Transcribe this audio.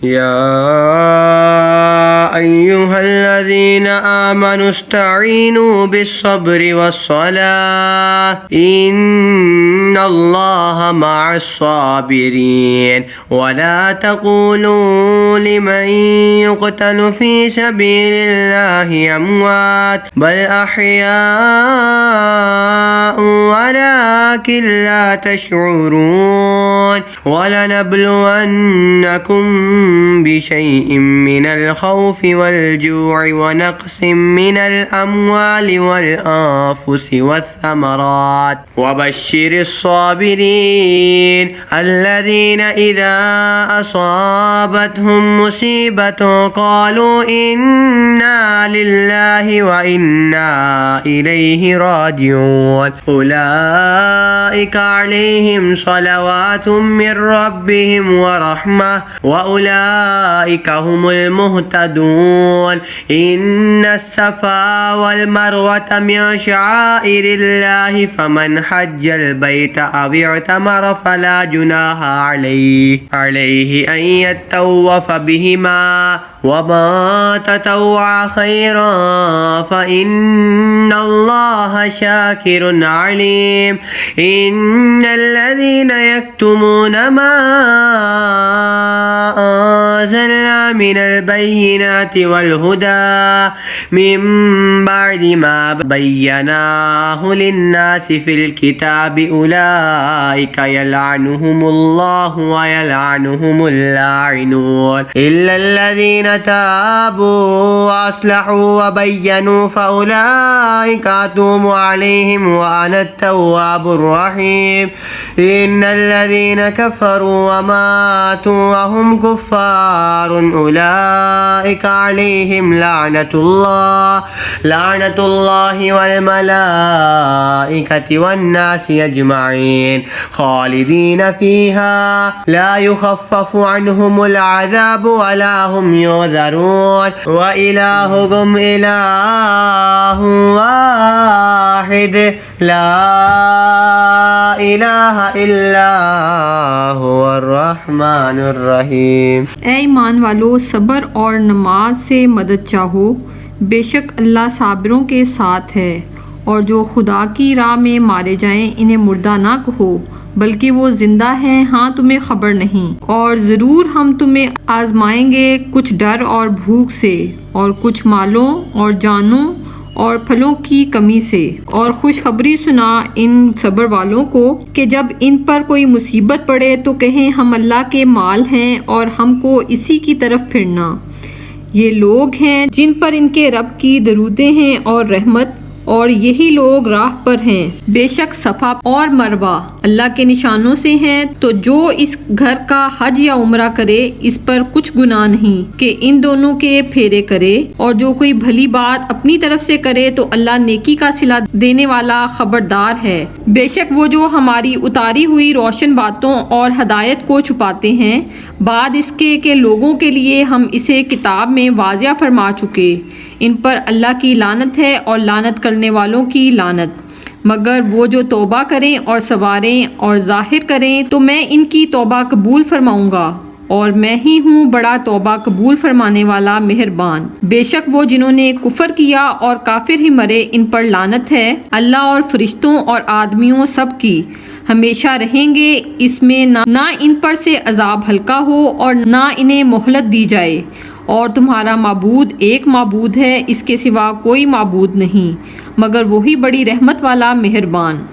يا أيها الذين آمنوا استعينوا بالصبر والصلاة إن الله مع الصابرين ولا تقولوا لمن يقتل في سبيل الله أموات بل أحياء ولكن لا تشعرون ولنبلونكم بشيء من الخوف والجوع ونقص من الأموال والأنفس والثمرات وبشر الصابرين الذين إذا أصابتهم مصيبة قالوا إنا لله وإنا إليه راجعون أولئك عليهم صلوات من ربهم ورحمة وأولئك هم المهتدون إن الصفا والمروة من شعائر الله فمن حج البيت أو اعتمر فلا جناح عليه أن يطوف بهما وما تطوع خيرا فإن الله شاكر عليم إن الذين يكتمون ما أنزلنا من البينات والهدى من بعد ما بيناه للناس في الكتاب أولئك يلعنهم الله ويلعنهم اللاعنون إلا الذين تابوا وأصلحوا وبينوا فأولئك أتوب عليهم وأنا التواب الرحيم إن الذين كفروا وماتوا وهم كفار أولئك عليهم لعنة الله والملائكة والناس أجمعين خالدين فيها لا يخفف عنهم العذاب ولا هم ينذرون وإلهكم إله واحد لا إله إلا هو الرحمن الرحیم۔ اے ایمان والو، صبر اور نماز سے مدد چاہو، بے شک اللہ صابروں کے ساتھ ہے، اور جو خدا کی راہ میں مارے جائیں انہیں مردہ نہ کہو بلکہ وہ زندہ ہیں، ہاں تمہیں خبر نہیں۔ اور ضرور ہم تمہیں آزمائیں گے کچھ ڈر اور بھوک سے اور کچھ مالوں اور جانوں اور پھلوں کی کمی سے، اور خوشخبری سنا ان صبر والوں کو کہ جب ان پر کوئی مصیبت پڑے تو کہیں ہم اللہ کے مال ہیں اور ہم کو اسی کی طرف پھرنا۔ یہ لوگ ہیں جن پر ان کے رب کی درودیں ہیں اور رحمت، اور یہی لوگ راہ پر ہیں۔ بے شک صفا اور مروہ اللہ کے نشانوں سے ہیں، تو جو اس گھر کا حج یا عمرہ کرے اس پر کچھ گناہ نہیں کہ ان دونوں کے پھیرے کرے، اور جو کوئی بھلی بات اپنی طرف سے کرے تو اللہ نیکی کا صلہ دینے والا خبردار ہے۔ بے شک وہ جو ہماری اتاری ہوئی روشن باتوں اور ہدایت کو چھپاتے ہیں بعد اس کے کہ لوگوں کے لیے ہم اسے کتاب میں واضح فرما چکے، ان پر اللہ کی لعنت ہے اور لعنت کرنے والوں کی لعنت، مگر وہ جو توبہ کریں اور سنواریں اور ظاہر کریں تو میں ان کی توبہ قبول فرماؤں گا، اور میں ہی ہوں بڑا توبہ قبول فرمانے والا مہربان۔ بے شک وہ جنہوں نے کفر کیا اور کافر ہی مرے ان پر لعنت ہے، اللہ اور فرشتوں اور آدمیوں سب کی، ہمیشہ رہیں گے اس میں، نہ ان پر سے عذاب ہلکا ہو اور نہ انہیں مہلت دی جائے، اور تمہارا معبود ایک معبود ہے، اس کے سوا کوئی معبود نہیں، مگر وہی بڑی رحمت والا مہربان۔